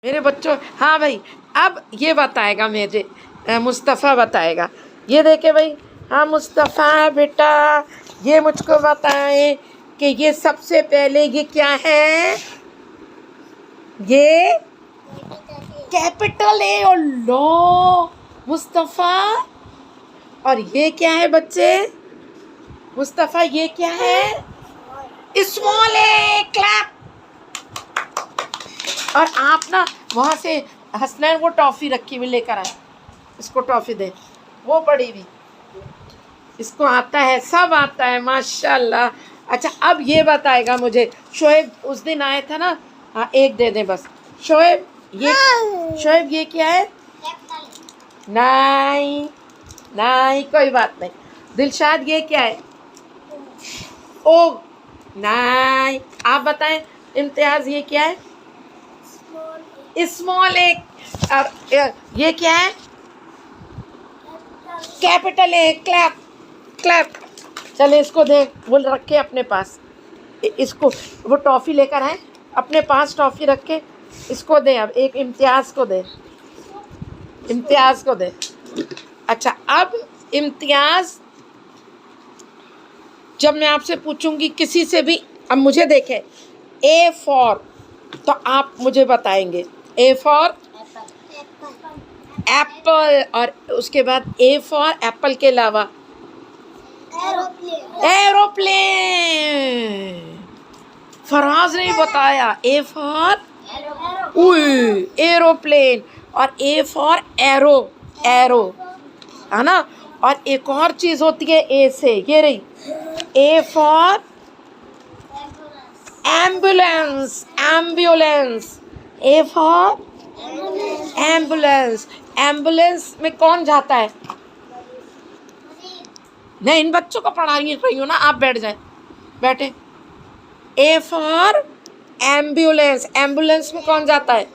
मेरे बच्चों, हाँ भाई, अब ये बताएगा मुझे, मुस्तफ़ा बताएगा। ये देखे भाई, हाँ मुस्तफ़ा बेटा, ये मुझको बताएं कि ये सबसे पहले ये क्या है? ये कैपिटल ए। और लो मुस्तफ़ा, और ये क्या है बच्चे? मुस्तफ़ा ये क्या है? स्मॉल ए। क्लैप। और आप ना वहाँ से हसनैन वो टॉफ़ी रखी हुई लेकर आए, इसको टॉफ़ी दे, वो पड़ी हुई, इसको आता है, सब आता है माशाल्लाह। अच्छा अब ये बताएगा मुझे, शोएब उस दिन आए था ना, हाँ एक दे दें बस। शोएब ये क्या है? नहीं नहीं कोई बात नहीं। दिलशाद ये क्या है? ओ नहीं, आप बताएं। इम्तियाज ये क्या है? स्मॉल एक। और ये क्या है? Capital A. Clap clap. चले इसको दे, वो रखे अपने पास, इसको वो टॉफ़ी लेकर आए, अपने पास टॉफ़ी रखे, इसको दे, अब एक इम्तियाज़ को दे, इम्तियाज़ को दे। अच्छा अब इम्तियाज़, जब मैं आपसे पूछूंगी किसी से भी, अब मुझे देखें, ए फॉर, तो आप मुझे बताएंगे ए फॉर एप्पल, और उसके बाद ए फॉर एप्पल के अलावा एरोप्लेन। फराज ने बताया ए फॉर एरोप्लेन, और ए फॉर एरो, एरो है ना। और एक और चीज होती है ए से, ये रही, ए for ambulance, ambulance, A for ambulance. Ambulance में कौन जाता है? नहीं, इन बच्चों को पढ़ा रही हूँ ना, आप बैठ जाए, बैठे। ए फॉर एम्बुलेंस, एम्बुलेंस में कौन जाता है?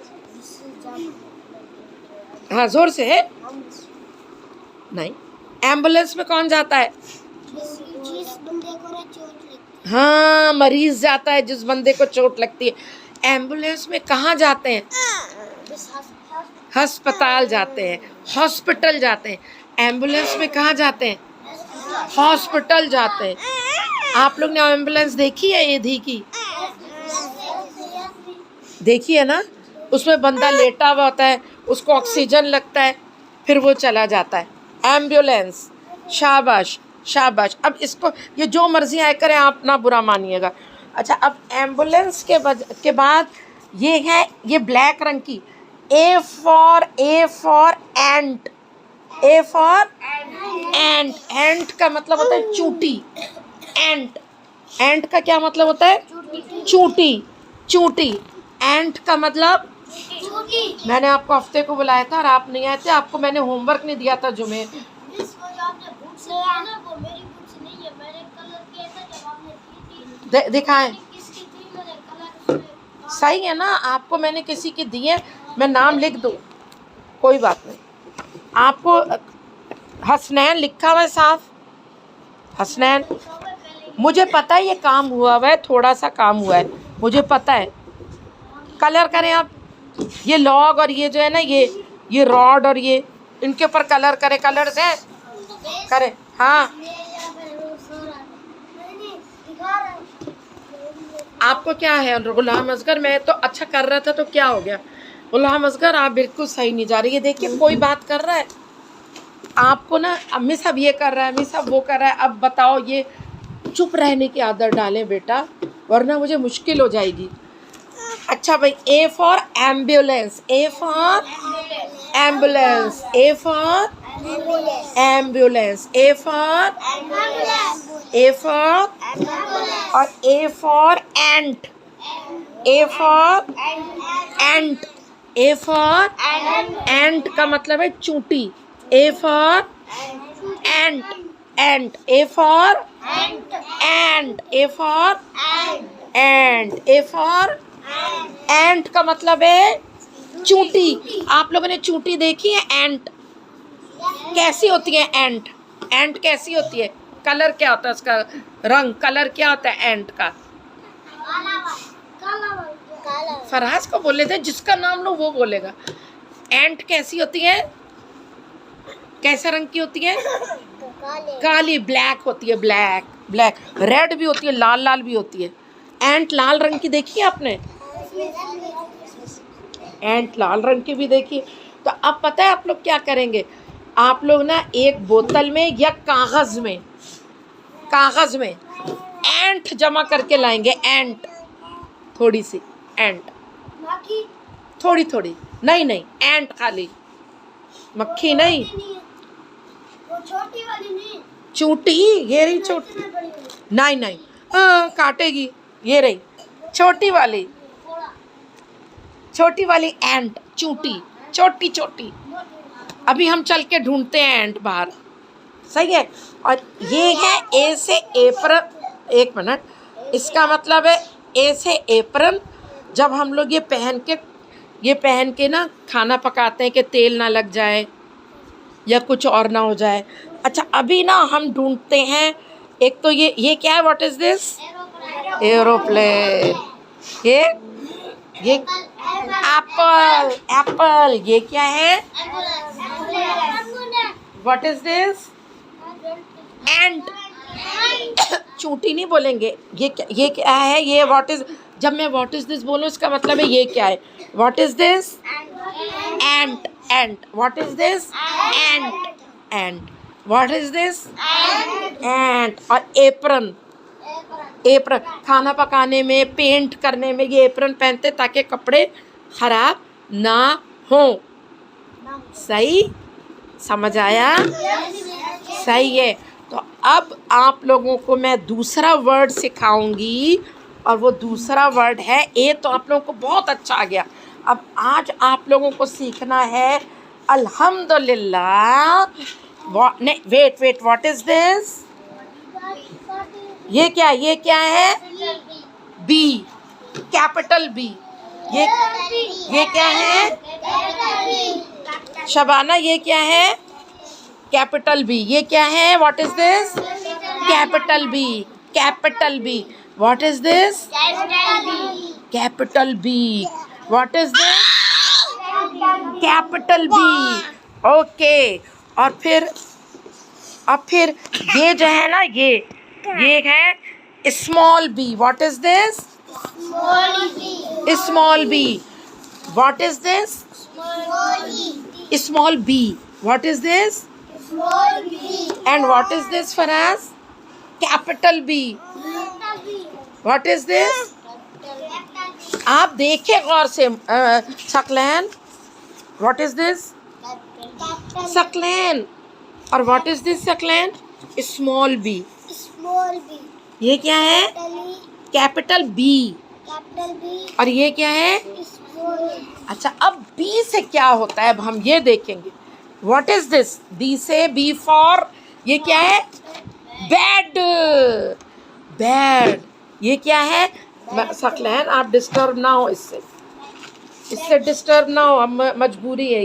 हाँ जोर से है। नहीं, एम्बुलेंस में कौन जाता है? जिस बंदे को चोट लगती है। हाँ, मरीज जाता है जिस बंदे को चोट लगती है। एम्बुलेंस में कहाँ जाते हैं? अस्पताल जाते हैं, हॉस्पिटल जाते हैं। एम्बुलेंस में कहाँ जाते हैं? हॉस्पिटल जाते हैं। आप लोग ने एम्बुलेंस देखी है? ईदी की देखी है ना? उसमें बंदा लेटा हुआ होता है, उसको ऑक्सीजन लगता है, फिर वो चला जाता है। एम्बुलेंस। शाबाश शाबाश। अब इसको ये जो मर्जी आए करें, आप ना बुरा मानिएगा। अच्छा अब एम्बुलेंस के बाद ये है, ये ब्लैक रंग की, ए for ant, A for ant. एंट का मतलब होता है चूंटी। एंट, एंट का क्या मतलब होता है? चूंटी, चूंटी। एंट का मतलब, मैंने आपको हफ्ते को बुलाया था और आप नहीं आए थे, आपको मैंने होमवर्क नहीं दिया था जुमे। दिखाएं, सही है ना? आपको मैंने किसी की दिए, मैं नाम लिख दूँ, कोई बात नहीं। आपको हसनैन लिखा हुआ है साफ, हसनैन। मुझे पता है ये काम हुआ है, थोड़ा सा काम हुआ है, मुझे पता है। कलर करें आप, ये लॉग और ये जो है ना, ये रॉड और ये, इनके ऊपर कलर करें, कलर से करें। हाँ आपको क्या है गुलाम असगर? मैं तो अच्छा कर रहा था तो क्या हो गया? गुलाम असगर आप बिल्कुल सही नहीं जा रही है। देखिए कोई बात कर रहा है, आपको ना अम्मी साहब ये कर रहा है, अम्मी साहब वो कर रहा है, अब बताओ। ये चुप रहने की आदत डालें बेटा, वरना मुझे मुश्किल हो जाएगी। अच्छा भाई, A for ambulance, A for ambulance, A for ambulance, A for और A for ant, A for ant, A for ant का मतलब है चूंटी। A for ant, ant, A for ant, A for ant, A for ant का मतलब है चूंटी। आप लोगों ने चूंटी देखी है? एंट कैसी होती है? एंट, एंट कैसी होती है? कलर क्या होता है उसका? रंग, कलर क्या होता है एंट का? फराज को बोले थे, जिसका नाम लो वो बोलेगा। एंट कैसी होती है, कैसे रंग की होती है? काली, ब्लैक होती है, ब्लैक ब्लैक। रेड भी होती है, लाल लाल भी होती है। एंट लाल रंग की देखी है आपने? एंट लाल रंग की भी देखी। तो अब पता है आप लोग क्या करेंगे? आप लोग ना एक बोतल में या कागज में एंट जमा करके लाएंगे। एंट थोड़ी सी, एंट थोड़ी थोड़ी, नहीं एंट खाली, मक्खी नहीं, छोटी वाली नहीं, चूंटी, ये रही चूंटी, नहीं हाँ काटेगी, ये रही छोटी वाली एंट, चूंटी, छोटी छोटी। अभी हम चल के ढूंढते हैं एंट बाहर, सही है। और ये है ए से एप्रन, एक मिनट, इसका मतलब है ए से एप्रन। जब हम लोग ये पहन के ना खाना पकाते हैं कि तेल ना लग जाए या कुछ और ना हो जाए। अच्छा अभी ना हम ढूंढते हैं, एक तो ये क्या है? What is this? एरोप्लेन। ये एप्पल। ये क्या है? What is this? एंट। चूंटी नहीं बोलेंगे, ये क्या है? ये व्हाट इज, जब मैं व्हाट इज दिस बोलूँ इसका मतलब है ये क्या है? What is this? Ant. What is this? Ant. What is this? Ant. और एप्रन, खाना पकाने में, पेंट करने में ये एप्रन पहनते ताकि कपड़े खराब ना हो। सही समझ आया? सही है। तो अब आप लोगों को मैं दूसरा वर्ड सिखाऊंगी, और वो दूसरा वर्ड है ए। तो आप लोगों को बहुत अच्छा आ गया। अब आज आप लोगों को सीखना है अल्हम्दुलिल्लाह। नहीं वेट, व्हाट इज दिस? ये क्या है? B, capital B. ये क्या है? शबाना ये क्या है? Capital B. ये क्या है? What is this? Capital B. What is this? Capital B. What is this? Capital B. Okay. और फिर ये जो है ना, ये है small B. What is this? Small B. What is this? Small B. What is this? And what is this Faraz? Capital B. What is this? आप देखिए गौर से। Saqlain. What is this? Saqlain. और what is this Saqlain? Small B. ये क्या है? Capital B. और ये क्या है? अच्छा अब बी से क्या होता है अब हम ये देखेंगे। What is this? बी से, बी फॉर, ये क्या है? बैड। ये क्या है? सकलैन आप डिस्टर्ब ना हो, इससे डिस्टर्ब ना हो, अब मजबूरी है।